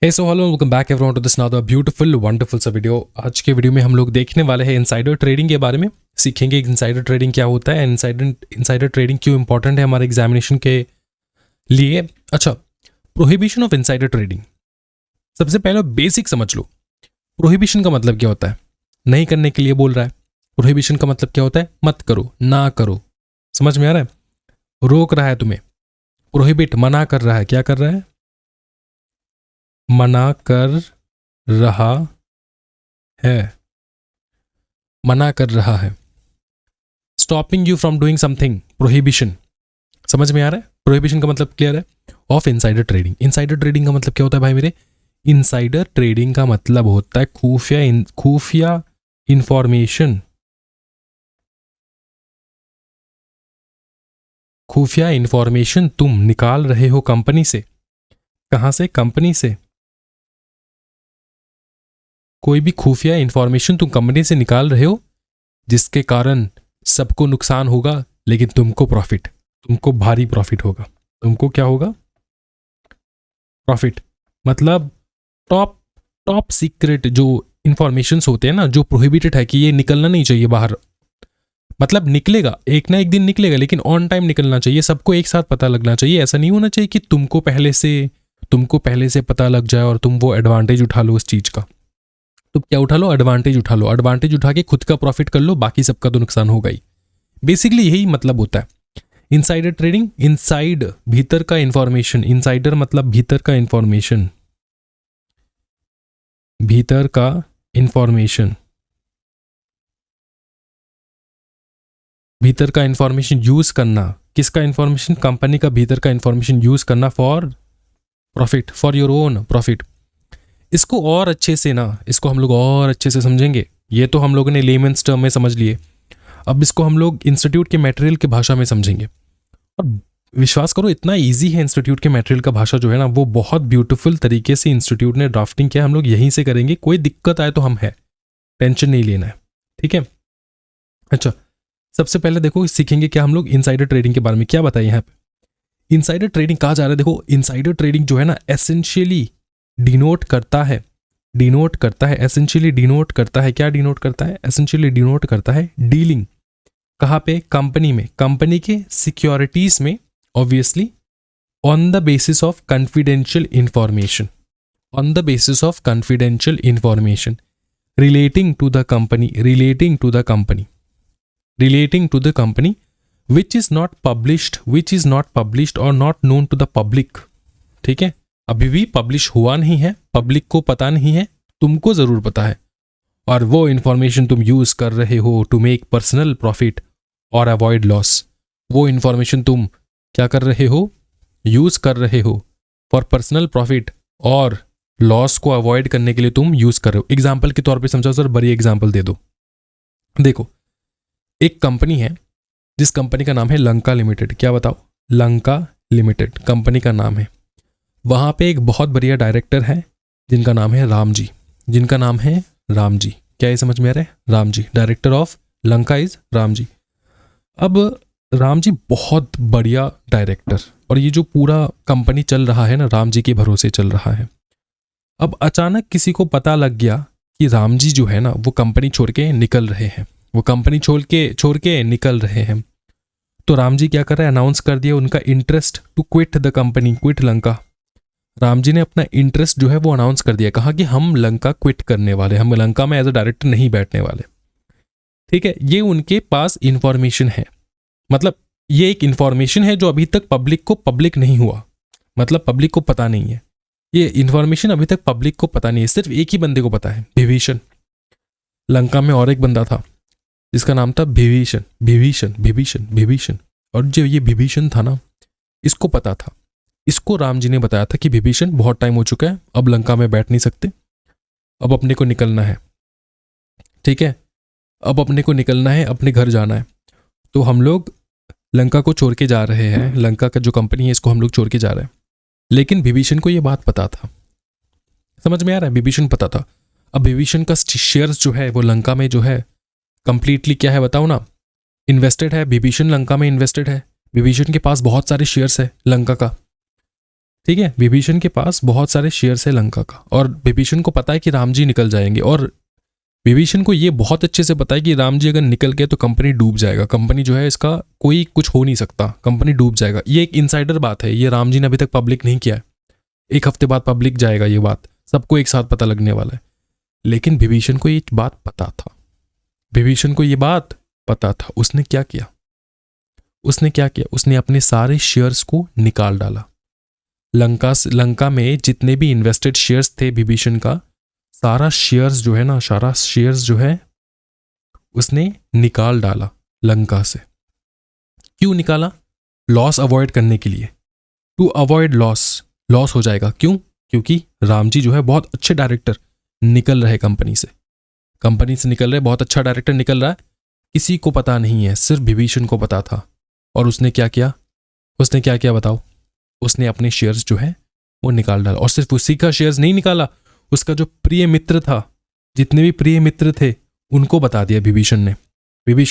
Hey so hello welcome back everyone to this now beautiful wonderful सा video. आज के video में हम लोग देखने वाले हैं इनसाइडर ट्रेडिंग के बारे में। सीखेंगे इनसाइडर ट्रेडिंग क्या होता है, इनसाइडर ट्रेडिंग क्यों इंपॉर्टेंट है हमारे एग्जामिनेशन के लिए। अच्छा, प्रोहिबिशन ऑफ इनसाइडर ट्रेडिंग। सबसे पहले बेसिक समझ लो, प्रोहिबिशन का मतलब क्या होता है। नहीं करने के लिए बोल रहा है। प्रोहिबिशन का मतलब क्या होता है, मत करो, ना करो। समझ में आ रहा है, रोक रहा है तुम्हें। प्रोहिबिट मना कर रहा है, क्या कर रहा है, मना कर रहा है, मना कर रहा है। Stopping you from doing something, prohibition. समझ में आ रहा है, प्रोहिबिशन का मतलब क्लियर है। Of insider trading. Insider trading का मतलब क्या होता है भाई मेरे, इनसाइडर ट्रेडिंग का मतलब होता है खुफिया इंफॉर्मेशन। खुफिया इंफॉर्मेशन तुम निकाल रहे हो कंपनी से। कहां से, कंपनी से। कोई भी खुफिया इंफॉर्मेशन तुम कंपनी से निकाल रहे हो जिसके कारण सबको नुकसान होगा लेकिन तुमको प्रॉफिट, तुमको भारी प्रॉफिट होगा। तुमको क्या होगा, प्रॉफिट। मतलब टॉप सीक्रेट जो इंफॉर्मेशंस होते हैं ना, जो प्रोहिबिटेड है कि ये निकलना नहीं चाहिए बाहर। मतलब निकलेगा, एक ना एक दिन निकलेगा, लेकिन ऑन टाइम निकलना चाहिए, सबको एक साथ पता लगना चाहिए। ऐसा नहीं होना चाहिए कि तुमको पहले से पता लग जाए और तुम वो एडवांटेज उठा लो उस चीज का। तुम क्या उठा लो, एडवांटेज उठा लो। एडवांटेज उठा के खुद का प्रॉफिट कर लो, बाकी सबका तो नुकसान होगा ही। बेसिकली यही मतलब होता है इनसाइडर ट्रेडिंग। इनसाइड भीतर का इंफॉर्मेशन, इनसाइडर मतलब भीतर का इंफॉर्मेशन, भीतर का इंफॉर्मेशन, भीतर का इंफॉर्मेशन यूज करना। किसका इंफॉर्मेशन, कंपनी का भीतर का इंफॉर्मेशन यूज करना for profit, for your own profit. इसको और अच्छे से ना, इसको हम लोग और अच्छे से समझेंगे। ये तो हम लोगों ने लेमेंस टर्म में समझ लिए, अब इसको हम लोग इंस्टीट्यूट के मटेरियल की भाषा में समझेंगे। और विश्वास करो, इतना इजी है इंस्टीट्यूट के मटेरियल का भाषा जो है ना, वो बहुत ब्यूटीफुल तरीके से इंस्टीट्यूट ने ड्राफ्टिंग किया। हम लोग यहीं से करेंगे, कोई दिक्कत आए तो हम है, टेंशन नहीं लेना है, ठीक है। अच्छा, सबसे पहले देखो सीखेंगे क्या हम लोग इनसाइडर ट्रेडिंग के बारे में। क्या बताइए यहाँ पे इनसाइडर ट्रेडिंग कहा जा रहा है। देखो इनसाइडर ट्रेडिंग जो है ना, एसेंशियली डिनोट करता है, एसेंशियली डिनोट करता है। क्या डिनोट करता है, एसेंशियली डिनोट करता है डीलिंग। कहाँ पे, कंपनी में, कंपनी के सिक्योरिटीज में, obviously on the basis of confidential information, on the basis of confidential information relating to the company, relating to the company, relating to the company which is not published और not known to the public. ठीक है, अभी भी publish हुआ नहीं है, public को पता नहीं है, तुमको जरूर पता है। और वो इंफॉर्मेशन तुम यूज कर रहे हो टू मेक पर्सनल प्रॉफिट और अवॉइड लॉस। वो इंफॉर्मेशन तुम क्या कर रहे हो, यूज कर रहे हो फॉर पर्सनल प्रॉफिट और लॉस को अवॉइड करने के लिए तुम यूज कर रहे हो। एग्जाम्पल के तौर पे समझाओ सर, बड़ी एग्जाम्पल दे दो। देखो एक कंपनी है जिस कंपनी का नाम है लंका लिमिटेड। क्या बताओ, लंका लिमिटेड कंपनी का नाम है। वहां पे एक बहुत बढ़िया डायरेक्टर है जिनका नाम है राम जी, जिनका नाम है राम जी। क्या ये समझ में आ रहा है, Ram ji, director of Lanka is Ram ji. अब राम जी बहुत बढ़िया डायरेक्टर, और ये जो पूरा कंपनी चल रहा है ना, राम जी के भरोसे चल रहा है। अब अचानक किसी को पता लग गया कि राम जी जो है ना, वो कंपनी छोड़ के निकल रहे हैं, वो कंपनी छोड़ के निकल रहे हैं। तो राम जी क्या कर रहे हैं, अनाउंस कर दिया उनका interest to quit the company, quit Lanka. Ram ji ने अपना इंटरेस्ट जो है वो अनाउंस कर दिया, कहा कि हम लंका क्विट करने वाले, हम लंका में एज अ डायरेक्टर नहीं बैठने वाले। ठीक है, ये उनके पास इंफॉर्मेशन है, मतलब ये एक इंफॉर्मेशन है जो अभी तक पब्लिक नहीं हुआ, मतलब पब्लिक को पता नहीं है। ये इंफॉर्मेशन अभी तक पब्लिक को पता नहीं है, सिर्फ एक ही बंदे को पता है, विभीषण। लंका में और एक बंदा था जिसका नाम था विभीषण। और जो ये विभीषण था ना, इसको पता था, इसको राम जी ने बताया था कि विभीषण बहुत टाइम हो चुका है, अब लंका में बैठ नहीं सकते, अब अपने को निकलना है। ठीक है, अब अपने को निकलना है, अपने घर जाना है। तो हम लोग लंका को छोड़ के जा रहे हैं, लंका का जो कंपनी है इसको हम लोग छोड़ के जा रहे हैं। लेकिन विभीषण को यह बात पता था, समझ में आ रहा है, विभीषण पता था। अब विभीषण का शेयर्स जो है वो लंका में जो है कंप्लीटली क्या है बताओ ना, इन्वेस्टेड है। विभीषण लंका में इन्वेस्टेड है, विभीषण के पास बहुत सारे शेयर्स है लंका का। ठीक है, विभीषण के पास बहुत सारे शेयर्स है लंका का, और विभीषण को पता है कि राम जी निकल जाएंगे, और विभीषण को ये बहुत अच्छे से पता है कि राम जी अगर निकल गए तो कंपनी डूब जाएगा, कंपनी जो है इसका कोई कुछ हो नहीं सकता, कंपनी डूब जाएगा। ये एक इनसाइडर बात है, ये राम जी ने अभी तक पब्लिक नहीं किया है, 1 हफ्ते बाद पब्लिक जाएगा, ये बात सबको एक साथ पता लगने वाला है। लेकिन विभीषण को ये बात पता था, विभीषण को ये बात पता था। उसने क्या किया, उसने अपने सारे शेयर्स को निकाल डाला। लंका में जितने भी इन्वेस्टेड शेयर्स थे विभीषण का, सारा शेयर्स जो है उसने निकाल डाला लंका से। क्यों निकाला? लॉस अवॉइड करने के लिए, टू अवॉइड लॉस हो जाएगा। क्यों? क्योंकि राम जी जो है बहुत अच्छे डायरेक्टर निकल रहे कंपनी से निकल रहे, बहुत अच्छा डायरेक्टर निकल रहा है, किसी को पता नहीं है, सिर्फ विभीषण को पता था। और उसने क्या किया बताओ? उसने अपने शेयर्स जो है वो निकाल डाला, और सिर्फ उसी का शेयर्स नहीं निकाला, उसका जो प्रिय मित्र था, जितने भी प्रिय मित्र थे उनको बता दिया विभीषण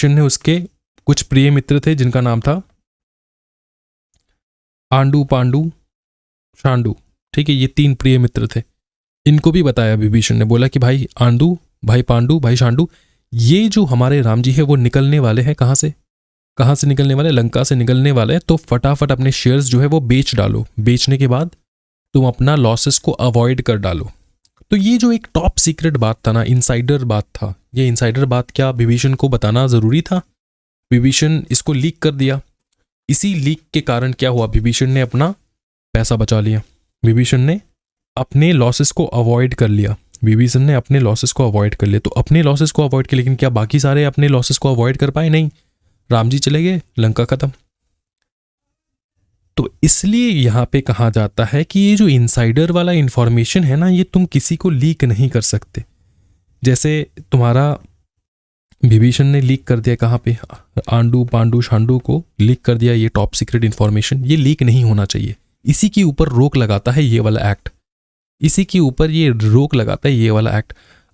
ने उसके कुछ प्रिय मित्र थे जिनका नाम था आंडू, पांडु, शांडू, ठीक है, ये 3 प्रिय मित्र थे, इनको भी बताया विभीषण ने। बोला कि भाई आंडू, भाई पांडु, भाई शांडू, ये जो हमारे राम जी है वो निकलने वाले हैं। कहाँ से निकलने वाले? लंका से निकलने वाले, तो फटाफट अपने शेयर्स जो है वो बेच डालो, बेचने के बाद तुम अपना लॉसेस को अवॉइड कर डालो। तो ये जो एक टॉप सीक्रेट बात था ना, इनसाइडर बात था, ये इनसाइडर बात क्या विभीषण को बताना जरूरी था? विभीषण इसको लीक कर दिया। इसी लीक के कारण क्या हुआ, विभीषण ने अपना पैसा बचा लिया, विभीषण ने अपने लॉसेस को अवॉइड कर लिया, तो अपने लॉसेस को अवॉइड कर, लेकिन क्या बाकी सारे अपने लॉसेस को अवॉइड कर पाए? नहीं, राम जी चले गए, लंका खत्म। तो इसलिए यहां पे कहा जाता है कि ये जो इनसाइडर वाला इंफॉर्मेशन है ना, ये तुम किसी को लीक नहीं कर सकते। जैसे तुम्हारा विभीषण ने लीक कर दिया, कहाँ पे? आंडू, पांडु, शांडू को लीक कर दिया ये टॉप सीक्रेट इंफॉर्मेशन, ये लीक नहीं होना चाहिए। इसी के ऊपर रोक लगाता है ये वाला एक्ट,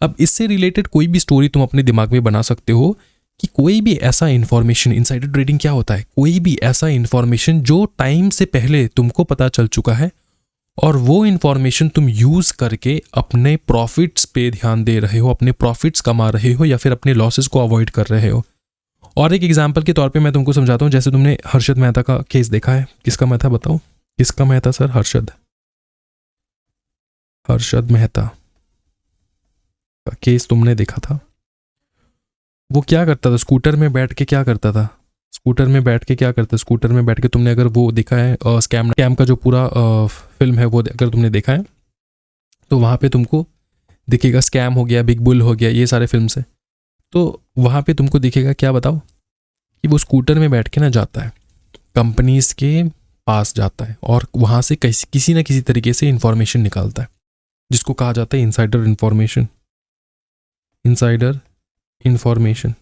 अब इससे रिलेटेड कोई भी स्टोरी तुम अपने दिमाग में बना सकते हो कि कोई भी ऐसा इंफॉर्मेशन, इनसाइडर ट्रेडिंग क्या होता है? कोई भी ऐसा इंफॉर्मेशन जो टाइम से पहले तुमको पता चल चुका है, और वो इंफॉर्मेशन तुम यूज करके अपने प्रॉफिट्स पे ध्यान दे रहे हो, अपने प्रॉफिट्स कमा रहे हो, या फिर अपने लॉसेस को अवॉइड कर रहे हो। और एक एग्जांपल के तौर पे मैं तुमको समझाता हूँ। जैसे तुमने हर्षद मेहता का केस देखा है, किसका मेहता बताओ? किसका मेहता सर? हर्षद मेहता का केस तुमने देखा था। वो क्या करता था? स्कूटर में बैठ के तुमने अगर वो देखा है स्कैम का जो पूरा फिल्म है, वो अगर तुमने देखा है तो वहाँ पे तुमको दिखेगा स्कैम हो गया, बिग बुल हो गया, ये सारे फिल्म से। तो वहाँ पे तुमको दिखेगा क्या बताओ, कि वो स्कूटर में बैठ के ना जाता है, कंपनीज के पास जाता है, और वहाँ से किसी ना किसी तरीके से इंफॉर्मेशन निकालता है, जिसको कहा जाता है इनसाइडर इंफॉर्मेशन।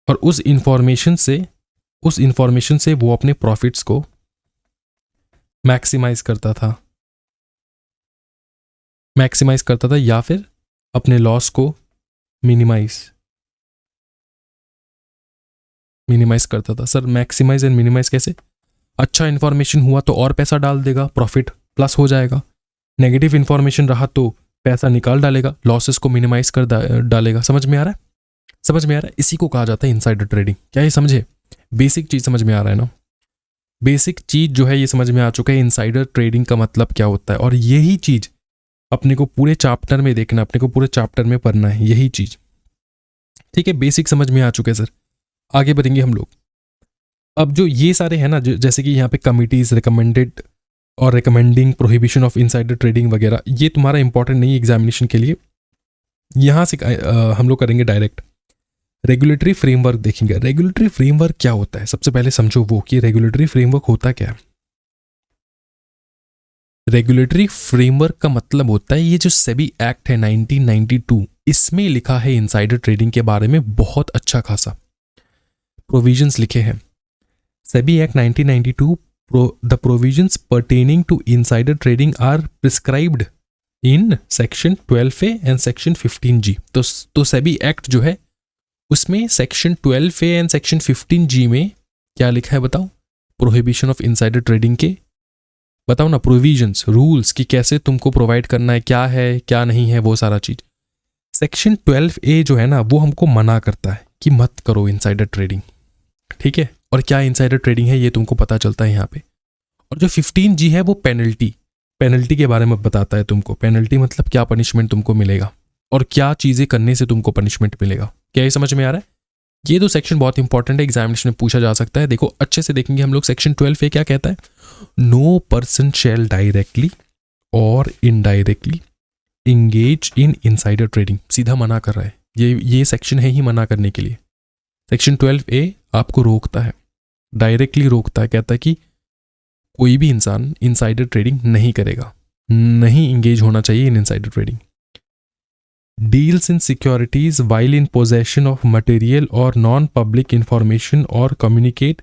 और उस इंफॉर्मेशन से वो अपने प्रॉफिट्स को मैक्सिमाइज करता था, या फिर अपने लॉस को मिनिमाइज करता था। सर मैक्सिमाइज एंड मिनिमाइज कैसे? अच्छा इंफॉर्मेशन हुआ तो और पैसा डाल देगा, प्रॉफिट प्लस हो जाएगा। नेगेटिव इंफॉर्मेशन रहा तो पैसा निकाल डालेगा, लॉसेस को मिनिमाइज कर डालेगा। समझ में आ रहा है? इसी को कहा जाता है इनसाइडर ट्रेडिंग। क्या ये समझे? बेसिक चीज समझ में आ रहा है ना? बेसिक चीज जो है ये समझ में आ चुका है, इनसाइडर ट्रेडिंग का मतलब क्या होता है। और यही चीज अपने को पूरे चैप्टर में देखना, अपने को पूरे चैप्टर में पढ़ना है यही चीज। ठीक है, बेसिक समझ में आ चुके हैं सर। आगे बढ़ेंगे हम लोग। अब जो ये सारे हैं ना, जैसे कि यहाँ पे कमिटीज रिकमेंडेड और recommending prohibition of insider trading वगैरह, ये तुम्हारा इंपॉर्टेंट नहीं है एग्जामिनेशन के लिए। यहाँ से हम लोग करेंगे डायरेक्ट रेगुलेटरी फ्रेमवर्क देखेंगे। रेगुलेटरी फ्रेमवर्क क्या होता है? सबसे पहले समझो वो कि रेगुलेटरी फ्रेमवर्क होता क्या है। रेगुलेटरी फ्रेमवर्क का मतलब होता है ये जो सेबी एक्ट है 1992, इसमें लिखा है इनसाइडर ट्रेडिंग के बारे में बहुत अच्छा खासा प्रोविजंस लिखे हैं। SEBI act 1992, the provisions pertaining to insider trading are prescribed in section 12A and section 15G। तो सेबी एक्ट जो है उसमें section 12A and section 15G में क्या लिखा है बताओ? प्रोहिबिशन ऑफ इनसाइडर ट्रेडिंग के बताओ ना, प्रोविजंस, रूल्स कि कैसे तुमको प्रोवाइड करना है, क्या है क्या नहीं है, वो सारा चीज। सेक्शन 12A जो है ना वो हमको मना करता है कि मत करो इनसाइडर ट्रेडिंग, ठीक है। और क्या इनसाइडर ट्रेडिंग है ये तुमको पता चलता है यहाँ पे। और जो 15G है वो पेनल्टी के बारे में बताता है तुमको। पेनल्टी मतलब क्या पनिशमेंट तुमको मिलेगा और क्या चीज़ें करने से तुमको पनिशमेंट मिलेगा। क्या ये समझ में आ रहा है? ये तो सेक्शन बहुत इंपॉर्टेंट है, एग्जामिनेशन में पूछा जा सकता है। देखो अच्छे से देखेंगे हम लोग। सेक्शन 12A क्या कहता है? नो पर्सन शैल डायरेक्टली और indirectly engage in insider trading. सीधा मना कर रहा है, ये सेक्शन है ही मना करने के लिए। सेक्शन 12A आपको रोकता है, डायरेक्टली रोकता है, कहता है कि कोई भी इंसान इनसाइडर ट्रेडिंग नहीं करेगा, नहीं इंगेज होना चाहिए in insider trading. Deals in securities while in possession of material और नॉन पब्लिक इंफॉर्मेशन और कम्युनिकेट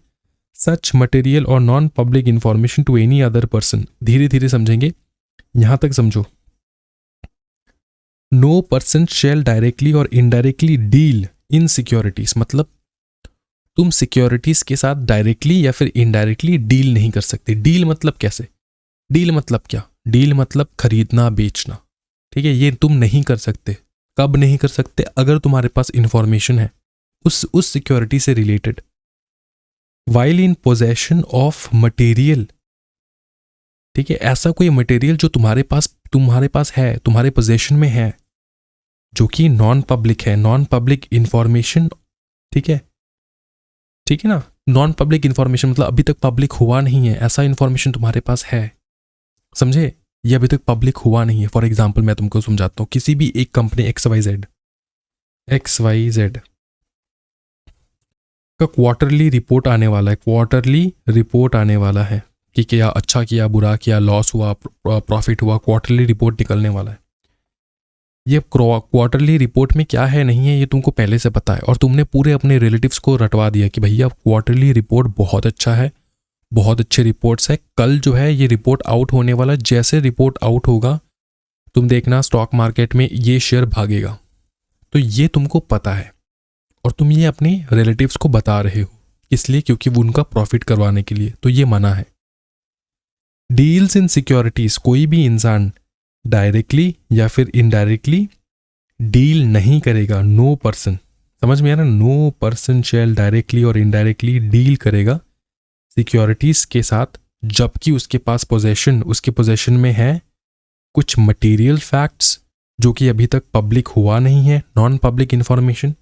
सच मटेरियल और non public information to any other person. धीरे धीरे समझेंगे, यहां तक समझो। नो पर्सन शैल डायरेक्टली और इनडायरेक्टली डील इन सिक्योरिटीज, मतलब तुम सिक्योरिटीज के साथ डायरेक्टली या फिर इनडायरेक्टली डील नहीं कर सकते। डील मतलब कैसे? डील मतलब क्या? डील मतलब खरीदना बेचना, ठीक है। ये तुम नहीं कर सकते। कब नहीं कर सकते? अगर तुम्हारे पास इंफॉर्मेशन है उस सिक्योरिटी से related. While in possession of material, ठीक है, ऐसा कोई मटेरियल जो तुम्हारे पास है, तुम्हारे पोजेशन में है, जो कि नॉन पब्लिक है, नॉन पब्लिक इंफॉर्मेशन, ठीक है ना। नॉन पब्लिक इंफॉर्मेशन मतलब अभी तक पब्लिक हुआ नहीं है, ऐसा इंफॉर्मेशन तुम्हारे पास है, समझे? ये अभी तक पब्लिक हुआ नहीं है। फॉर एग्जाम्पल मैं तुमको समझाता हूँ। किसी भी एक कंपनी XYZ का क्वार्टरली रिपोर्ट आने वाला है, कि क्या अच्छा किया, बुरा किया, लॉस हुआ, प्रॉफिट हुआ, क्वार्टरली रिपोर्ट निकलने वाला है। ये क्वार्टरली रिपोर्ट में क्या है नहीं है ये तुमको पहले से पता है, और तुमने पूरे अपने रिलेटिव्स को रटवा दिया कि भैया क्वार्टरली रिपोर्ट बहुत अच्छा है, बहुत अच्छे रिपोर्ट्स है, कल जो है ये रिपोर्ट आउट होने वाला, जैसे रिपोर्ट आउट होगा तुम देखना स्टॉक मार्केट में ये शेयर भागेगा। तो ये तुमको पता है और तुम ये अपने रिलेटिव्स को बता रहे हो, इसलिए क्योंकि वो उनका प्रॉफिट करवाने के लिए, तो ये मना है। डील्स इन सिक्योरिटीज, कोई भी इंसान डायरेक्टली या फिर इनडायरेक्टली डील नहीं करेगा। नो पर्सन, समझ में आ रहा? नो पर्सन शैल डायरेक्टली और इनडायरेक्टली डील करेगा सिक्योरिटीज के साथ, जबकि उसके पोजेशन में है कुछ मटेरियल फैक्ट्स जो कि अभी तक पब्लिक हुआ नहीं है, नॉन पब्लिक इंफॉर्मेशन,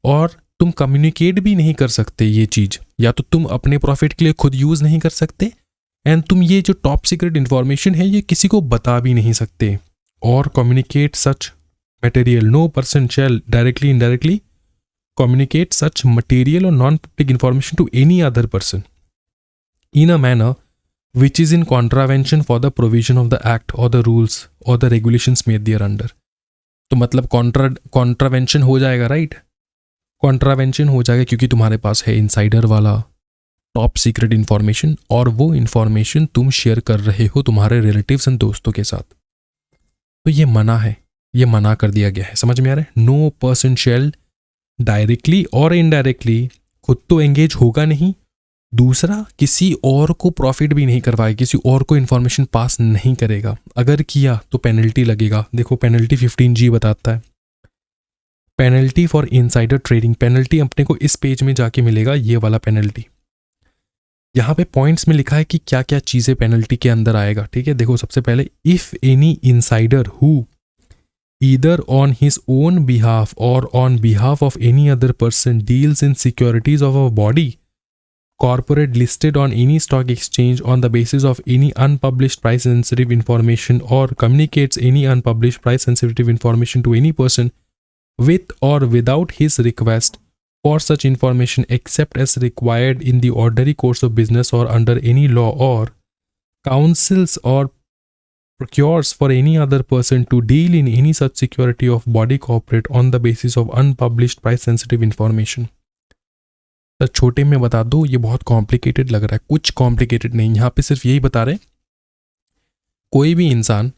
और तुम कम्युनिकेट भी नहीं कर सकते ये चीज, या तो तुम अपने प्रॉफिट के लिए खुद यूज नहीं कर सकते, एंड तुम ये जो टॉप सीक्रेट इंफॉर्मेशन है ये किसी को बता भी नहीं सकते। और communicate such material, no person shall directly indirectly communicate such material और non public information to any other person in a manner which is in contravention for the provision of the act or the rules or the regulations made thereunder। तो मतलब contravention हो जाएगा, right? Contravention हो जाएगा क्योंकि तुम्हारे पास है insider वाला टॉप सीक्रेट इंफॉर्मेशन, और वो इंफॉर्मेशन तुम शेयर कर रहे हो तुम्हारे रिलेटिव्स एंड दोस्तों के साथ। तो ये मना है, ये मना कर दिया गया है। समझ में आ रहा है? नो पर्सन शैल डायरेक्टली और इनडायरेक्टली, खुद तो एंगेज होगा नहीं, दूसरा किसी और को प्रॉफिट भी नहीं करवाएगा, किसी और को इन्फॉर्मेशन पास नहीं करेगा। अगर किया तो पेनल्टी लगेगा। देखो पेनल्टी 15G बताता है, penalty for insider trading. Penalty अपने को इस पेज में जाके मिलेगा, ये वाला पेनल्टी। यहाँ पे पॉइंट्स में लिखा है कि क्या क्या चीजें पेनल्टी के अंदर आएगा, ठीक है। देखो सबसे पहले, if any insider who either on his own behalf or on behalf of any other person deals in securities of a body corporate listed on any stock exchange on the basis of any unpublished price sensitive information or communicates any unpublished price sensitive information to any person with or without his request for such information except as required in the ordinary course of business or under any law or counsels or procures for any other person to deal in any such security of body corporate on the basis of unpublished price sensitive information। तो छोटे में बता दो, ये बहुत complicated लग रहा है। कुछ कॉम्प्लिकेटेड नहीं, यहाँ पे सिर्फ यही बता रहे, कोई भी इंसान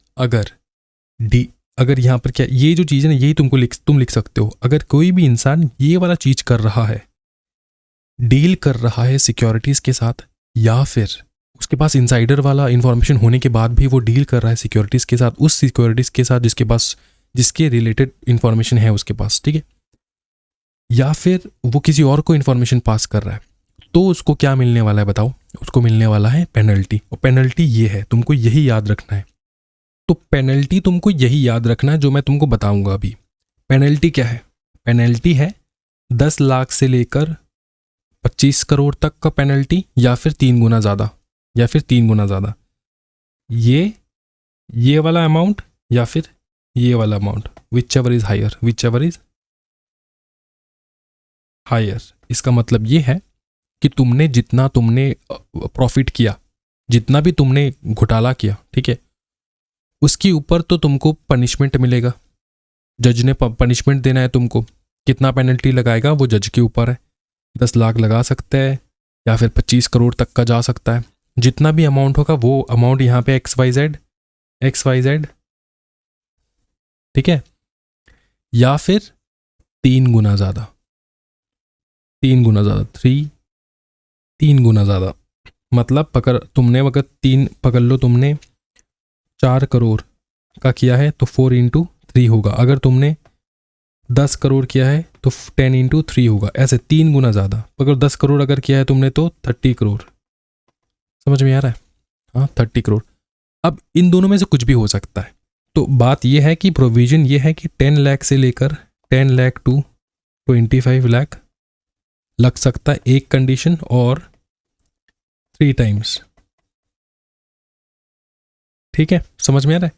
अगर यहाँ पर क्या ये जो चीज़ है ना, यही तुम लिख सकते हो। अगर कोई भी इंसान ये वाला चीज कर रहा है, डील कर रहा है सिक्योरिटीज के साथ, या फिर उसके पास इनसाइडर वाला इंफॉर्मेशन होने के बाद भी वो डील कर रहा है सिक्योरिटीज़ के साथ, उस सिक्योरिटीज़ के साथ जिसके रिलेटेड इंफॉर्मेशन है उसके पास, ठीक है, या फिर वो किसी और को इंफॉर्मेशन पास कर रहा है, तो उसको क्या मिलने वाला है बताओ? उसको मिलने वाला है पेनल्टी। और पेनल्टी ये है, तुमको यही याद रखना है। तो पेनल्टी तुमको यही याद रखना है जो मैं तुमको बताऊंगा अभी। पेनल्टी क्या है? पेनल्टी है 10 लाख से लेकर 25 करोड़ तक का पेनल्टी, या फिर 3 गुना ज़्यादा, या फिर 3 गुना ज़्यादा। ये वाला अमाउंट या फिर ये वाला amount, whichever is higher, whichever is higher. इसका मतलब ये है कि जितना तुमने प्रॉफिट किया, जितना भी तुमने घोटाला किया, ठीक है, उसके ऊपर तो तुमको पनिशमेंट मिलेगा। जज ने पनिशमेंट देना है तुमको, कितना पेनल्टी लगाएगा वो जज के ऊपर है। 10 लाख लगा सकता है या फिर 25 करोड़ तक का जा सकता है। जितना भी अमाउंट होगा वो अमाउंट यहाँ पे XYZ, ठीक है, या फिर 3 गुना ज़्यादा, 3 गुना ज़्यादा, 3 गुना ज़्यादा। मतलब अगर 4 करोड़ का किया है तो 4 × 3 होगा। अगर तुमने 10 करोड़ किया है तो 10 × 3 होगा। ऐसे 3 गुना ज़्यादा। अगर 10 करोड़ अगर किया है तुमने तो 30 करोड़। समझ में आ रहा है? हाँ, 30 करोड़। अब इन दोनों में से कुछ भी हो सकता है। तो बात यह है कि प्रोविज़न ये है कि 10 लाख से लेकर 10 लाख टू 25 लाख लग सकता है एक कंडीशन, और 3 टाइम्स। ठीक है, समझ में आ रहा है?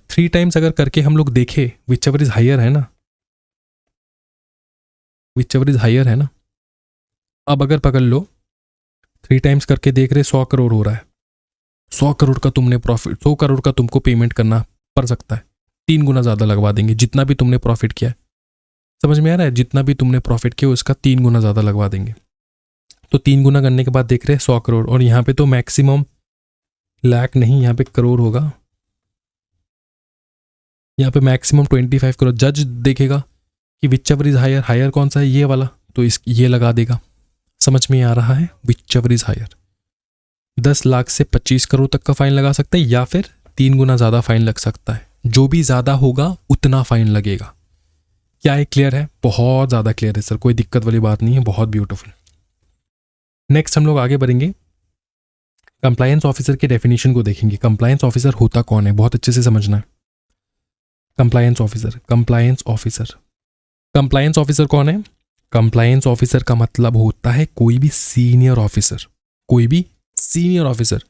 3 टाइम्स अगर करके हम लोग देखें, विच एवर इज हायर है ना, अब अगर पकड़ लो 3 टाइम्स करके देख रहे, 100 करोड़ हो रहा है। 100 करोड़ का तुमने प्रॉफिट, 100 करोड़ का तुमको पेमेंट करना पड़ सकता है। 3 गुना ज़्यादा लगवा देंगे जितना भी तुमने प्रॉफिट किया है। समझ में आ रहा है? जितना भी तुमने प्रॉफिट किया उसका 3 गुना ज़्यादा लगवा देंगे। तो 3 गुना करने के बाद देख रहे 100 करोड़, और यहाँ पे तो मैक्सिमम लाख नहीं, यहाँ पे करोड़ होगा। यहाँ पे मैक्सिमम 25 करोड़। जज देखेगा कि whichever is higher, higher कौन सा है, ये वाला, तो ये लगा देगा। समझ में आ रहा है? Whichever is higher 10 lakh से 25 करोड़ तक का फाइन लगा सकता है, या फिर 3 गुना ज़्यादा फाइन लग सकता है। जो भी ज़्यादा होगा उतना फाइन लगेगा। क्या है? क्लियर है? बहुत ज़्यादा क्लियर है सर, कोई दिक्कत वाली बात नहीं है। बहुत ब्यूटीफुल। नेक्स्ट हम लोग आगे बढ़ेंगे, कंप्लायंस ऑफिसर के डेफिनेशन को देखेंगे। कंप्लायंस ऑफिसर होता कौन है, बहुत अच्छे से समझना है। कंप्लायंस ऑफिसर कौन है? कंप्लायंस ऑफिसर का मतलब होता है कोई भी सीनियर ऑफिसर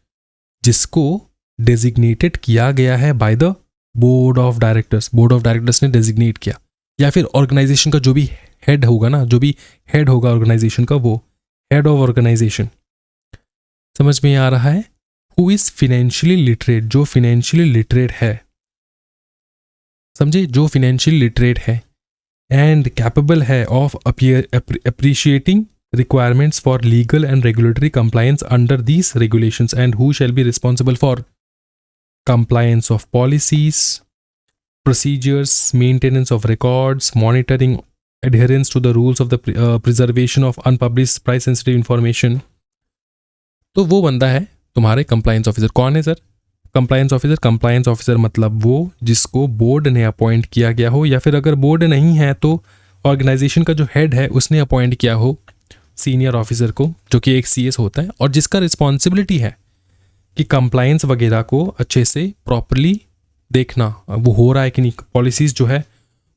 जिसको डेजिग्नेटेड किया गया है by the board of directors ने डेजिग्नेट किया, या फिर ऑर्गेनाइजेशन का जो भी हेड होगा ऑर्गेनाइजेशन का, वो हेड ऑफ ऑर्गेनाइजेशन। समझ में आ रहा है? हु इज फिनेंशियली लिटरेट, जो फिनेंशियली लिटरेट है, समझे, जो फिनेंशियली लिटरेट है एंड कैपेबल है of appreciating requirements for legal and regulatory compliance under these regulations, and who shall be responsible for compliance of policies, procedures, maintenance of records, monitoring adherence to the rules of the preservation of unpublished price sensitive information। तो वो बंदा है तुम्हारे compliance officer. कौन है sir? Compliance officer मतलब वो जिसको बोर्ड ने अपॉइंट किया गया हो, या फिर अगर बोर्ड नहीं है तो ऑर्गेनाइजेशन का जो हेड है उसने अपॉइंट किया हो सीनियर ऑफिसर को, जो कि एक CS होता है, और जिसका रिस्पॉन्सिबिलिटी है कि कंप्लायंस वगैरह को अच्छे से प्रॉपरली देखना, वो हो रहा है कि नहीं, पॉलिसीज़ जो है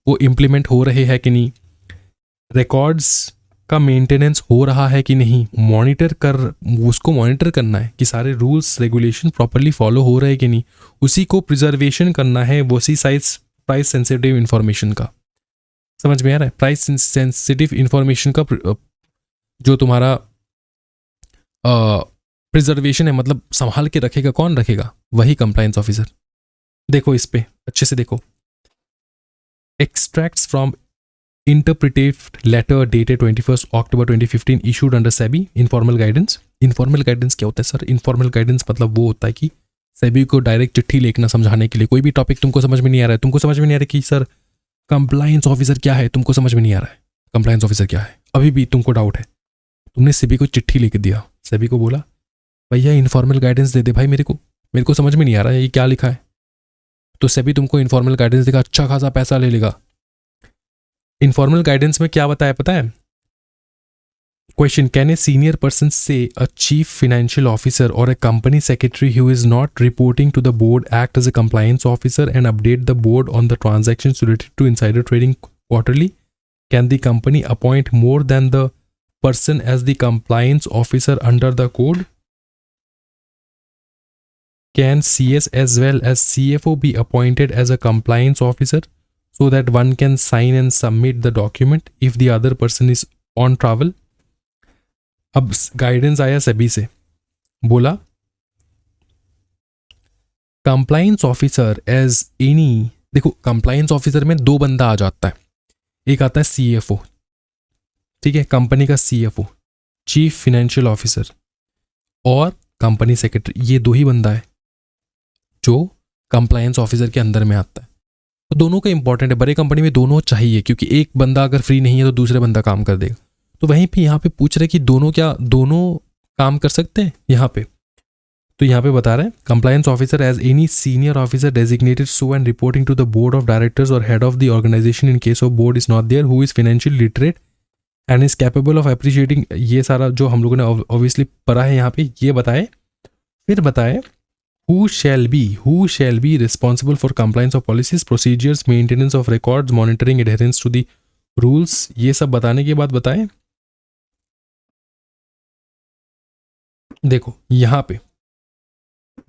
वो इम्प्लीमेंट हो रहे हैं कि नहीं, रिकॉर्ड्स का मेंटेनेंस हो रहा है कि नहीं, उसको मॉनिटर करना है कि सारे रूल्स रेगुलेशन प्रॉपरली फॉलो हो रहे हैं कि नहीं, उसी को प्रिजर्वेशन करना है वो प्राइस सेंसिटिव इंफॉर्मेशन का। समझ में आ रहा है? प्राइस सेंसिटिव इंफॉर्मेशन का जो तुम्हारा प्रिजर्वेशन है, मतलब संभाल के रखेगा, कौन रखेगा? वही कंप्लायंस ऑफिसर। देखो इस पे अच्छे से देखो, extracts from interpretative letter dated 21 October 2015 issued under SEBI informal guidance. Informal guidance क्या होता है सर? इनफॉर्मल गाइडेंस मतलब वो होता है कि सेबी को डायरेक्ट चिट्ठी लिखना समझाने के लिए। कोई भी टॉपिक तुमको समझ में नहीं आ रहा है, तुमको समझ में नहीं आ रहा है कि सर कंप्लायंस ऑफिसर क्या है, तुमको समझ में नहीं आ रहा है कंप्लायंस ऑफिसर क्या है, अभी भी तुमको डाउट है, तुमने सेबी को चिट्ठी लिख दिया सेबी को बोला भैया इनफॉर्मल गाइडेंस दे दे भाई, मेरे को समझ में नहीं आ रहा है ये क्या लिखा है। तो सेबी तुमको इनफॉर्मल गाइडेंस देगा, अच्छा खासा पैसा ले लेगा। इनफॉर्मल गाइडेंस में क्या बताया पता है? Question, can a senior person से अ चीफ फाइनेंशियल ऑफिसर और a company secretary who is not reporting to the board act as a compliance officer and update the board on the transactions related to insider trading quarterly? Can the company appoint more than the person as the compliance officer under the code? Can CS as well as CFO be appointed as a compliance officer so that one can sign and submit the document if the other person is on travel? अब guidance आया सेबी से, बोला compliance officer as any, देखो compliance officer में दो बंदा आ जाता है, एक आता है CFO, ठीक है, कंपनी का CFO, चीफ फाइनेंशियल ऑफिसर, और कंपनी सेक्रेटरी, ये दो ही बंदा है जो कंप्लायंस ऑफिसर के अंदर में आता है। तो दोनों का इंपॉर्टेंट है, बड़े कंपनी में दोनों चाहिए, क्योंकि एक बंदा अगर फ्री नहीं है तो दूसरे बंदा काम कर देगा। तो वहीं पे यहाँ पे पूछ रहे कि दोनों काम कर सकते हैं यहाँ पे। तो यहाँ पे बता रहे हैं compliance officer as any senior officer designated so and reporting to the board of directors और head of the organisation in case of board is not there who is financial literate and is capable of appreciating, ये सारा जो हम लोगों ने obviously पढ़ा है यहाँ पे, ये बताए। फिर बताए who shall be responsible for compliance of policies, procedures, maintenance of records, monitoring adherence to the rules, ये सब बताने के बाद बताए, देखो यहाँ पे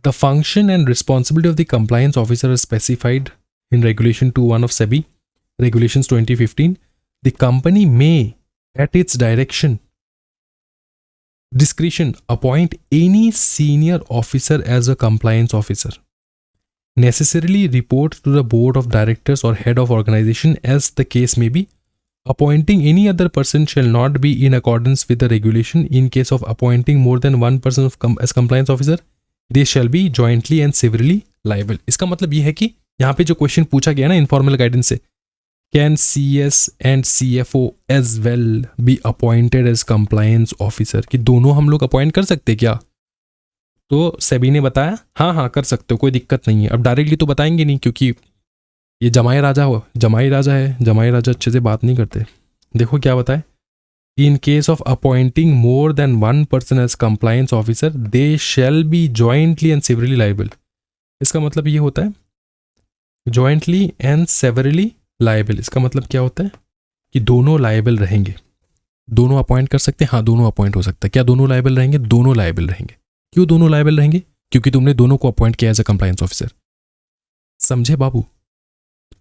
the function and responsibility of the compliance officer is specified in regulation 2(1) of SEBI regulations 2015. The company may at its discretion appoint any senior officer as a compliance officer, necessarily report to the board of directors or head of organization as the case may be. Appointing any other person shall not be in accordance with the regulation. In case of appointing more than one person as compliance officer, they shall be jointly and severally liable. इसका मतलब ये है कि यहाँ पे जो question पूछा गया ना इनफॉर्मल गाइडेंस से, Can CS and CFO as well be appointed as compliance officer, कि दोनों हम लोग अपॉइंट कर सकते क्या? तो सेबी ने बताया हाँ कर सकते हो, कोई दिक्कत नहीं है। अब डायरेक्टली तो बताएंगे नहीं, क्योंकि ये जमाई राजा है, जमाई राजा अच्छे से बात नहीं करते। देखो क्या बताए, in case of appointing more than one person as compliance officer they shall be jointly and severally liable. इसका मतलब ये होता है जॉइंटली एंड सेवरली लाइबल। इसका मतलब क्या होता है कि दोनों लाइबल रहेंगे। दोनों अपॉइंट कर सकते हैं, हाँ दोनों अपॉइंट हो सकता है। क्या दोनों लाइबल रहेंगे? दोनों लाइबल रहेंगे। क्यों दोनों लाइबल रहेंगे? क्योंकि तुमने दोनों को अपॉइंट किया एज अ कंप्लायंस ऑफिसर। समझे बाबू?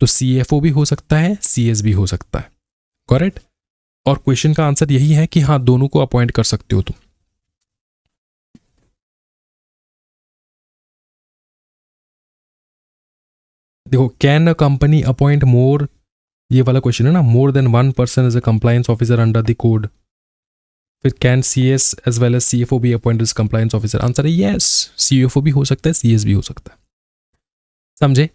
तो CFO भी हो सकता है, CS भी हो सकता है, करेक्ट। और क्वेश्चन का आंसर यही है कि हाँ दोनों को अपॉइंट कर सकते हो तुम। देखो, can a company appoint more, ये वाला क्वेश्चन है ना, more than one person as a compliance officer under the code. फिर can CS as well as CFO be appointed as compliance officer? Answer है यस, CFO भी हो सकता है, CS भी हो सकता है। समझे?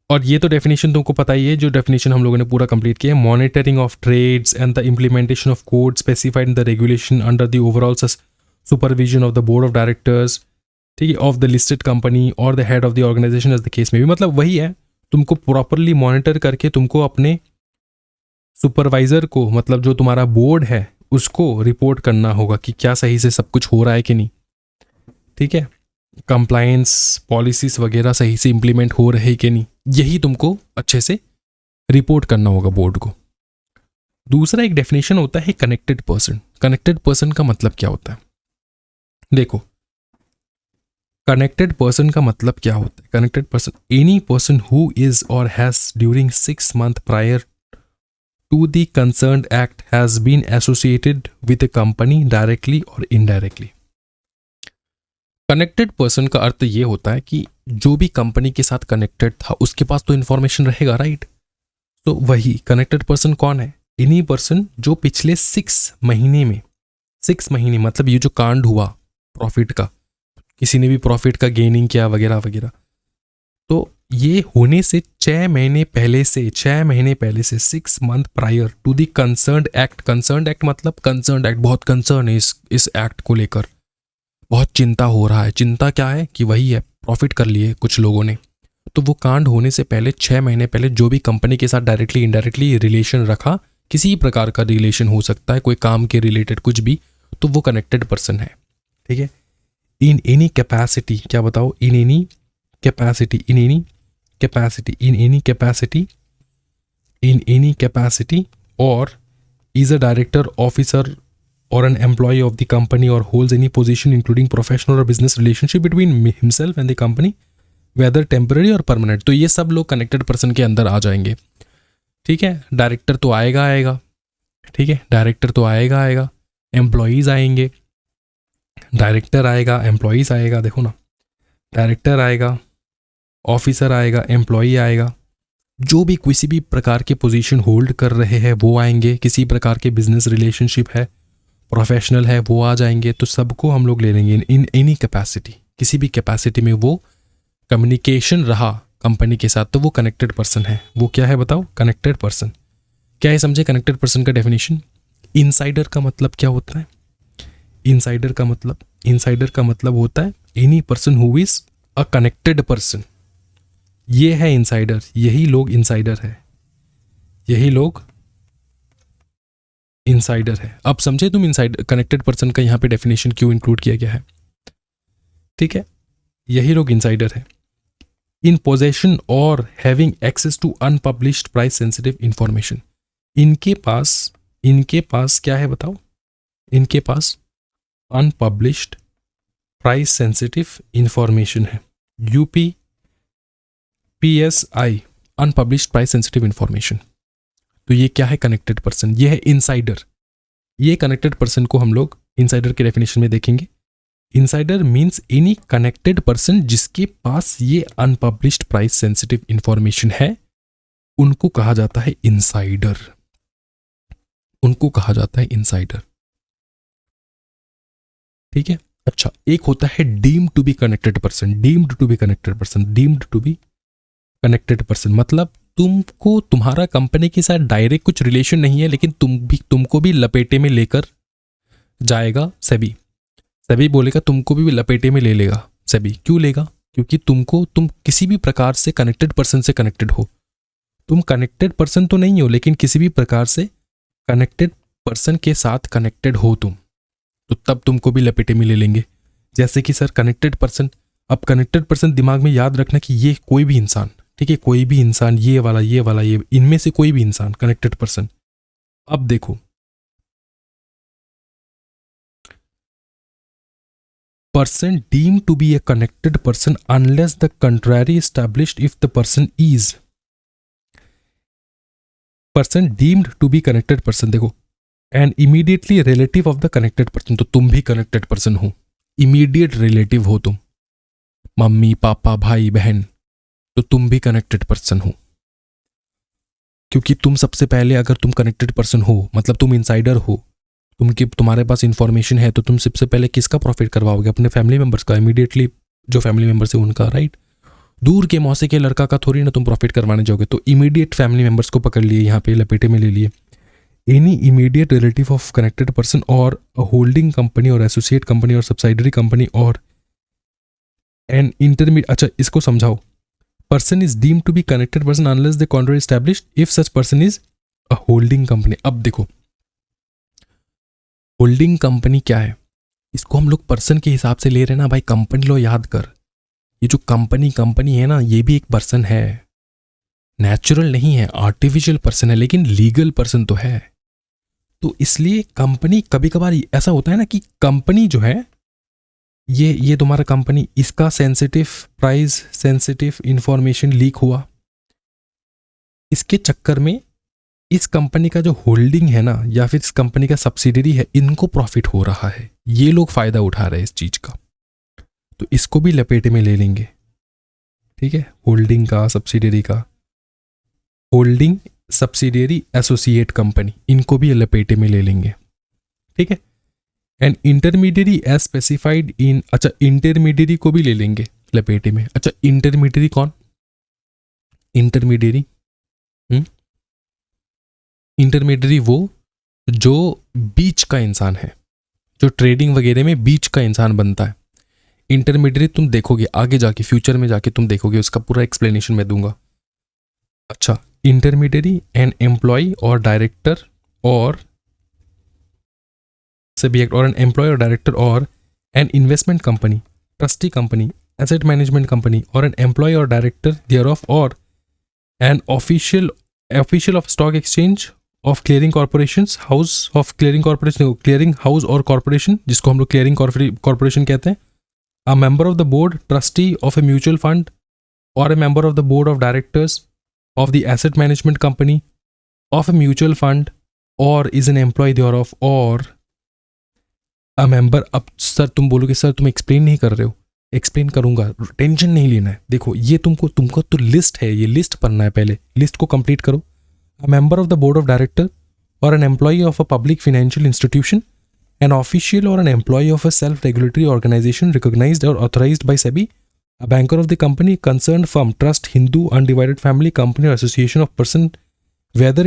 और ये तो डेफिनेशन तुमको पता ही है, जो डेफिनेशन हम लोगों ने पूरा कंप्लीट किया है। Monitoring of trades and the implementation of code specified in the regulation under the overall supervision of the board of directors, ठीक है, ऑफ द लिस्टेड कंपनी और the head of the organization as the case में भी। मतलब वही है, तुमको properly monitor करके तुमको अपने सुपरवाइजर को, मतलब जो तुम्हारा बोर्ड है, उसको रिपोर्ट करना होगा कि क्या सही से सब कुछ हो रहा है कि नहीं, ठीक है, कंप्लायंस पॉलिसीज वगैरह सही से इंप्लीमेंट हो रहे कि नहीं, यही तुमको अच्छे से रिपोर्ट करना होगा बोर्ड को। दूसरा एक डेफिनेशन होता है कनेक्टेड पर्सन। कनेक्टेड पर्सन का मतलब क्या होता है? देखो, कनेक्टेड पर्सन का मतलब क्या होता है? Connected person, any person who is और has during 6 months prior to the concerned act has been associated with the company directly और इनडायरेक्टली। कनेक्टेड पर्सन का अर्थ ये होता है कि जो भी कंपनी के साथ कनेक्टेड था उसके पास तो इंफॉर्मेशन रहेगा, राइट। तो वही कनेक्टेड पर्सन कौन है? इन्हीं पर्सन जो पिछले 6 महीने में, 6 महीने मतलब ये जो कांड हुआ प्रॉफिट का, किसी ने भी प्रॉफिट का गेनिंग किया वगैरह वगैरह, तो ये होने से 6 महीने पहले से 6 month prior to the concerned act. Concerned act मतलब कंसर्न्ड एक्ट, बहुत कंसर्न है इस एक्ट को लेकर, बहुत चिंता हो रहा है। चिंता क्या है कि वही है, प्रॉफिट कर लिए कुछ लोगों ने। तो वो कांड होने से पहले 6 महीने पहले जो भी कंपनी के साथ डायरेक्टली इनडायरेक्टली रिलेशन रखा, किसी प्रकार का रिलेशन हो सकता है, कोई काम के रिलेटेड कुछ भी, तो वो कनेक्टेड पर्सन है। ठीक है। इन एनी कैपेसिटी, क्या बताओ, in any capacity, in any capacity, in any capacity, in any capacity, और is a director, officer or an employee of the company or holds any position including professional or business relationship between himself and the company whether temporary or permanent। तो ये सब लोग connected person के अंदर आ जाएंगे। ठीक है। डायरेक्टर तो आएगा, ठीक है, डायरेक्टर तो आएगा, एम्प्लॉयज़ आएंगे, डायरेक्टर आएगा, एम्प्लॉयज़ आएगा, देखो ना, डायरेक्टर आएगा, ऑफिसर आएगा, एम्प्लॉई आएगा, जो भी किसी भी प्रकार के पोजीशन होल्ड कर रहे हैं वो आएंगे, किसी प्रकार के बिजनेस रिलेशनशिप है, प्रोफेशनल है, वो आ जाएंगे। तो सबको हम लोग ले लेंगे इन एनी कैपेसिटी, किसी भी कैपेसिटी में वो कम्युनिकेशन रहा कंपनी के साथ, तो वो कनेक्टेड पर्सन है। वो क्या है बताओ, कनेक्टेड पर्सन। क्या है, समझे कनेक्टेड पर्सन का डेफिनेशन? इनसाइडर का मतलब क्या होता है? इनसाइडर का मतलब होता है any person who is a connected person. ये है इनसाइडर, यही लोग इनसाइडर है, यही लोग इनसाइडर है। अब समझे तुम इनसाइडर, कनेक्टेड पर्सन का यहाँ पे डेफिनेशन क्यों इंक्लूड किया गया है? ठीक है, यही लोग इनसाइडर है। इन पोजेशन और having access to unpublished price sensitive information. इनके पास क्या है बताओ? इनके पास अनपब्लिश्ड प्राइस सेंसिटिव इंफॉर्मेशन है, UPPSI, unpublished price sensitive information. तो ये क्या है? कनेक्टेड पर्सन, ये है इनसाइडर। ये कनेक्टेड पर्सन को हम लोग इनसाइडर के डेफिनेशन में देखेंगे। Insider means any connected person जिसके पास ये अनपब्लिश्ड प्राइस सेंसिटिव इंफॉर्मेशन है, उनको कहा जाता है इनसाइडर, उनको कहा जाता है इनसाइडर। ठीक है। अच्छा, एक होता है deemed to be connected person. Deemed to be connected person, deemed to be connected person मतलब तुमको, तुम्हारा कंपनी के साथ डायरेक्ट कुछ रिलेशन नहीं है, लेकिन तुमको भी लपेटे में लेकर जाएगा सेबी। सेबी बोलेगा तुमको भी लपेटे में ले लेगा सेबी। क्यों लेगा? क्योंकि तुम किसी भी प्रकार से कनेक्टेड पर्सन से कनेक्टेड हो। तुम कनेक्टेड पर्सन तो नहीं हो, लेकिन किसी भी प्रकार से कनेक्टेड पर्सन के साथ कनेक्टेड हो तुम, तो तब तुमको भी लपेटे में ले लेंगे। जैसे कि सर कनेक्टेड पर्सन, अब कनेक्टेड पर्सन दिमाग में याद रखना कि ये कोई भी इंसान, ठीक है, कोई भी इंसान, ये वाला, ये इनमें से कोई भी इंसान कनेक्टेड पर्सन। अब देखो, person deem to be a connected person unless the contrary established if the person is. Person deemed to be connected person, देखो, and immediately relative of the connected person. तो तुम भी कनेक्टेड पर्सन हो, immediate relative हो तुम, mummy papa भाई बहन, तो तुम भी कनेक्टेड पर्सन हो। क्योंकि तुम सबसे पहले, अगर तुम कनेक्टेड पर्सन हो मतलब तुम इनसाइडर हो, तुम्हारे पास इंफॉर्मेशन है, तो तुम सबसे पहले किसका प्रॉफिट करवाओगे? अपने फैमिली मेंबर्स का, इमीडिएटली जो फैमिली मेंबर्स है उनका, राइट? दूर के मौसे के लड़का का थोड़ी ना तुम प्रॉफिट करवाने जाओगे। तो इमीडिएट फैमिली मेंबर्स को पकड़ लिए, यहाँ पे लपेटे में ले लिए। Any immediate relative of connected person और होल्डिंग कंपनी और एसोसिएट कंपनी और सब्सिडरी कंपनी और एन इंटरमीडिएट। अच्छा, इसको समझाओ। Person is deemed to be connected person unless the contract established if such person is a holding company. अब देखो, holding company क्या है? इसको हम लोग पर्सन के हिसाब से ले रहे हैं ना भाई। कंपनी लो, याद कर, ये जो कंपनी है ना, ये भी एक पर्सन है। नेचुरल नहीं है, आर्टिफिशियल पर्सन है, लेकिन लीगल पर्सन तो है। तो इसलिए कंपनी, कभी कभार ऐसा होता है ना कि कंपनी जो है, ये तुम्हारा कंपनी, इसका sensitive price sensitive information leak हुआ, इसके चक्कर में इस कंपनी का जो होल्डिंग है ना, या फिर इस कंपनी का सब्सिडरी है, इनको प्रॉफिट हो रहा है, ये लोग फायदा उठा रहे हैं इस चीज का, तो इसको भी लपेटे में ले लेंगे। ठीक है, होल्डिंग का, सब्सिडरी का, होल्डिंग सब्सिडियरी एसोसिएट कंपनी, इनको भी लपेटे में ले लेंगे। ठीक है। And intermediary as specified in, अच्छा इंटरमीडियरी को भी ले लेंगे लपेटे में। अच्छा, इंटरमीडियरी कौन? इंटरमीडियरी, इंटरमीडियरी वो जो बीच का इंसान है, जो ट्रेडिंग वगैरह में बीच का इंसान बनता है। इंटरमीडियरी तुम देखोगे आगे जाके, फ्यूचर में जाके तुम देखोगे, उसका पूरा एक्सप्लेनेशन मैं दूंगा। अच्छा, इंटरमीडियरी एन एम्प्लॉय और डायरेक्टर और सब्जेक्ट और एन एम्प्लॉय और डायरेक्टर और an investment company, trustee company, asset management company और एन एम्प्लॉय और डायरेक्टर देयर ऑफ और an official of stock exchange of clearing corporations, house of clearing corporation, clearing house और corporation जिसको हम लोग clearing corporation कहते हैं, अ member of the board trustee of a mutual fund और ए member of the board of directors of the asset management company of a mutual fund or is an employee thereof or a member। अब sir तुम बोलोगे sir तुम explain नहीं कर रहे हो, explain करूंगा, टेंशन नहीं लेना है। देखो ये तुमको तो लिस्ट है, ये लिस्ट पढ़ना है, पहले लिस्ट को कंप्लीट करो। A member of the board of director और an employee of a public financial institution, an official और an employee of a self regulatory organisation recognised और authorised by SEBI, a banker of the company, concerned firm, trust, Hindu, undivided family, company or association of person, whether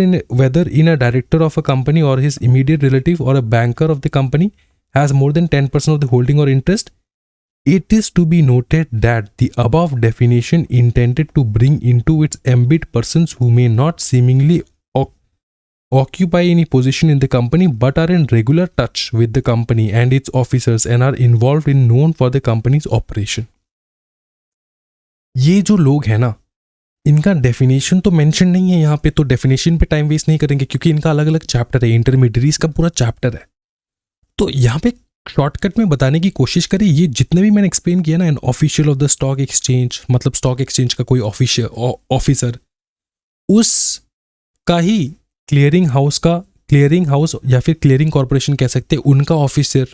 in a director of a company or his immediate relative or a banker of the company has more than 10% of the holding or interest. It is to be noted that the above definition intended to bring into its ambit persons who may not seemingly occupy any position in the company but are in regular touch with the company and its officers and are involved in known for the company's operation। ये जो लोग हैं ना, इनका definition तो mention नहीं है यहाँ पे, तो डेफिनेशन पे टाइम वेस्ट नहीं करेंगे क्योंकि इनका अलग अलग चैप्टर है, इंटरमीडियरीज का पूरा चैप्टर है। तो यहाँ पे शॉर्टकट में बताने की कोशिश करें, ये जितने भी मैंने एक्सप्लेन किया ना, an official of the stock exchange मतलब स्टॉक एक्सचेंज का कोई ऑफिसर, उसका ही क्लियरिंग हाउस या फिर क्लियरिंग कॉर्पोरेशन कह सकते हैं, उनका ऑफिसर,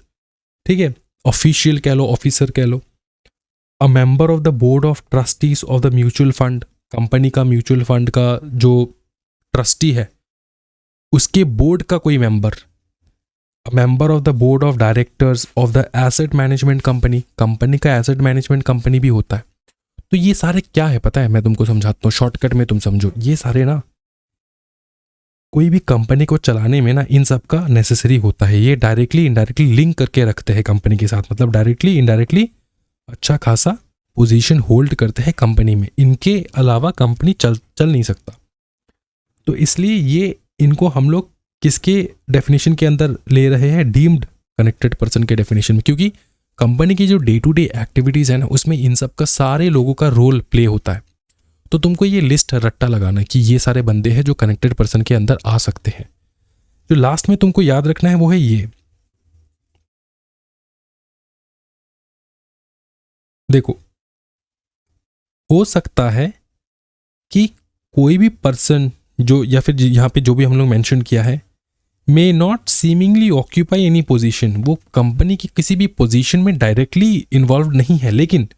ठीक है, ऑफिशियल कह लो, ऑफिसर कह लो। A member of the board of trustees of the mutual fund, company का म्यूचुअल फंड का जो ट्रस्टी है उसके बोर्ड का कोई member. A member of the board of directors of the asset management company, company का एसेट मैनेजमेंट कंपनी भी होता है। तो ये सारे क्या है पता है, मैं तुमको समझाता हूँ शॉर्टकट में, तुम समझो। ये सारे ना कोई भी कंपनी को चलाने में ना इन सब का नेसेसरी होता है। ये डायरेक्टली इनडायरेक्टली लिंक करके रखते हैं कंपनी के साथ, मतलब डायरेक्टली इनडायरेक्टली अच्छा खासा पोजीशन होल्ड करते हैं कंपनी में, इनके अलावा कंपनी चल नहीं सकता। तो इसलिए ये इनको हम लोग किसके डेफिनेशन के अंदर ले रहे हैं, डीम्ड कनेक्टेड पर्सन के डेफिनेशन में, क्योंकि कंपनी की जो डे टू डे एक्टिविटीज है ना उसमें इन सब का सारे लोगों का रोल प्ले होता है। तो तुमको ये लिस्ट रट्टा लगाना कि ये सारे बंदे हैं जो कनेक्टेड पर्सन के अंदर आ सकते हैं। जो लास्ट में तुमको याद रखना है वो है ये, देखो हो सकता है कि कोई भी पर्सन जो, या फिर यहाँ पे जो भी हम लोग मेंशन किया है, may not seemingly occupy any position, वो कंपनी की किसी भी पोजीशन में डायरेक्टली इन्वॉल्व नहीं है लेकिन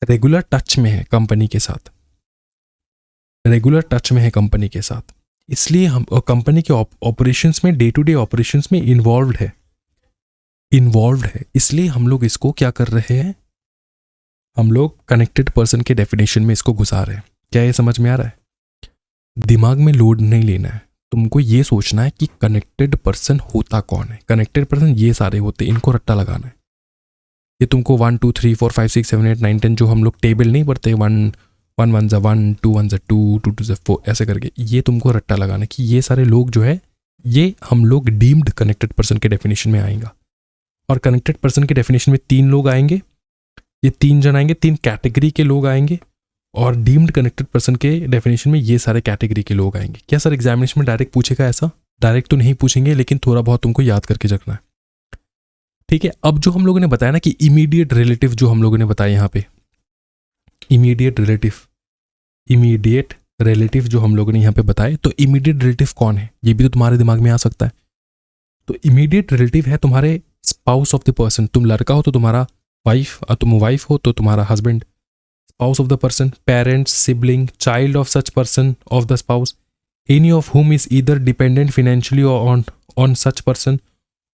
रेगुलर टच में है कंपनी के साथ, रेगुलर टच में है कंपनी के साथ, इसलिए हम कंपनी के ऑपरेशंस में, डे टू डे ऑपरेशंस में इन्वॉल्व है, इसलिए हम लोग इसको क्या कर रहे हैं, हम लोग कनेक्टेड पर्सन के डेफिनेशन में इसको घुसा रहे हैं। क्या ये समझ में आ रहा है? दिमाग में लोड नहीं लेना है, तुमको ये सोचना है कि कनेक्टेड पर्सन होता कौन है। कनेक्टेड पर्सन ये सारे होते, इनको रट्टा लगाना है। ये तुमको 1 2 3 4 5 6 7 8 9 10 जो हम लोग टेबल नहीं पढ़ते, 1 1 ज़ा 1 2 1 ज़ा 2 2 2 ज़ा 4 ऐसे करके, ये तुमको रट्टा लगाना है कि ये सारे लोग जो है ये हम लोग डीम्ड कनेक्टेड पर्सन के डेफिनेशन में आएगा। और कनेक्टेड पर्सन के डेफिनेशन में 3 लोग आएंगे, ये 3 जन आएंगे, 3 कैटेगरी के लोग आएंगे, और डीम्ड कनेक्टेड पर्सन के डेफिनेशन में ये सारे कैटेगरी के लोग आएंगे। क्या सर एग्जामिनेशन में डायरेक्ट पूछेगा? ऐसा डायरेक्ट तो नहीं पूछेंगे लेकिन थोड़ा बहुत तुमको याद करके रखना है, ठीक है। अब जो हम लोगों ने बताया ना कि इमीडिएट रिलेटिव, जो हम लोगों ने बताया यहाँ पे इमीडिएट रिलेटिव जो हम लोगों ने यहाँ पे बताए, तो इमीडिएट रिलेटिव कौन है ये भी तो तुम्हारे दिमाग में आ सकता है। तो इमीडिएट रिलेटिव है तुम्हारे स्पाउस ऑफ द पर्सन, तुम लड़का हो तो तुम्हारा वाइफ, और तुम वाइफ हो तो तुम्हारा husband, spouse of the person, parents, sibling, child of such person of the spouse, any of whom is either dependent financially or on such person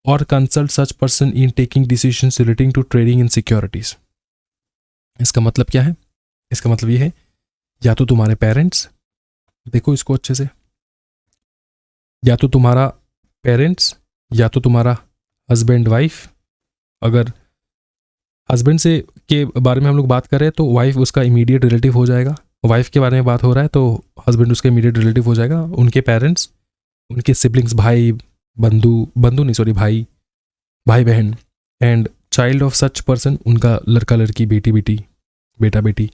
or consult such person in taking decisions relating to trading in securities। इसका मतलब क्या है? इसका मतलब ये है या तो तुम्हारे पेरेंट्स, देखो इसको अच्छे से, या तो तुम्हारा पेरेंट्स या तो तुम्हारा हस्बैंड वाइफ। अगर हस्बैंड से के बारे में हम लोग बात करें तो वाइफ उसका इमीडिएट रिलेटिव हो जाएगा, वाइफ के बारे में बात हो रहा है तो हस्बैंड उसका इमीडिएट रिलेटिव हो जाएगा। उनके पेरेंट्स, उनके सिबलिंग्स, भाई बंधु नहीं सॉरी भाई बहन, and child of such person, उनका लड़का लड़की, बेटी बेटा बेटी,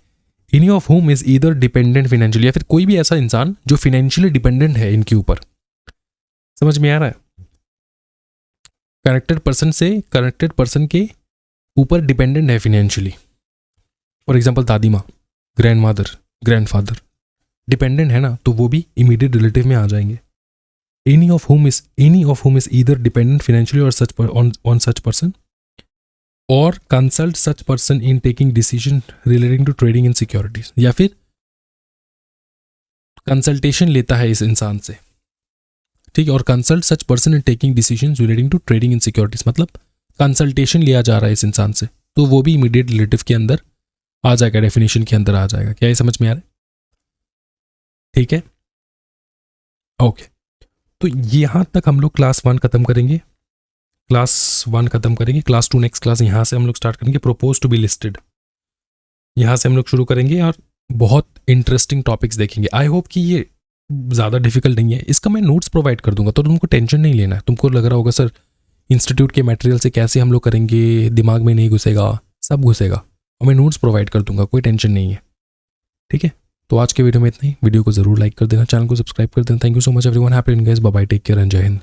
any of whom is either dependent financially, या फिर कोई भी ऐसा इंसान जो फाइनेंशियली डिपेंडेंट है इनके ऊपर। समझ में आ रहा है? कनेक्टेड पर्सन से कनेक्टेड पर्सन के ऊपर डिपेंडेंट है फाइनेंशियली। फॉर एग्जाम्पल दादी माँ, ग्रैंड मदर, ग्रैंडफादर डिपेंडेंट है ना, तो वो भी इमीडिएट रिलेटिव में आ जाएंगे। Any of whom is either dependent financially और ऑन सच पर्सन और consult such person in taking decision relating to trading in securities, या फिर कंसल्टेशन लेता है इस इंसान से, ठीक है। और consult such person in taking decision relating to trading in securities, मतलब कंसल्टेशन लिया जा रहा है इस इंसान से, तो वो भी इमीडिएट रिलेटिव के अंदर आ जाएगा, डेफिनेशन के अंदर आ जाएगा। क्या ये समझ में आ रहा है? ठीक है, ओके। तो यहाँ तक हम लोग क्लास 1 खत्म करेंगे, क्लास 2 नेक्स्ट क्लास यहाँ से हम लोग स्टार्ट करेंगे, प्रोपोज टू बी लिस्टेड, यहाँ से हम लोग शुरू करेंगे और बहुत इंटरेस्टिंग टॉपिक्स देखेंगे। आई होप कि ये ज़्यादा डिफिकल्ट नहीं है, इसका मैं नोट्स प्रोवाइड कर दूंगा तो तुमको टेंशन नहीं लेना है। तुमको लग रहा होगा सर इंस्टीट्यूट के मटेरियल से कैसे हम लोग करेंगे, दिमाग में नहीं घुसेगा, सब घुसेगा, और मैं नोट्स प्रोवाइड कर दूंगा, कोई टेंशन नहीं है, ठीक है। तो आज के वीडियो में इतना ही, वीडियो को जरूर लाइक कर देना, चैनल को सब्सक्राइब कर देना। Thank you so much everyone, happy guys, bye bye, take care and जय हिंद।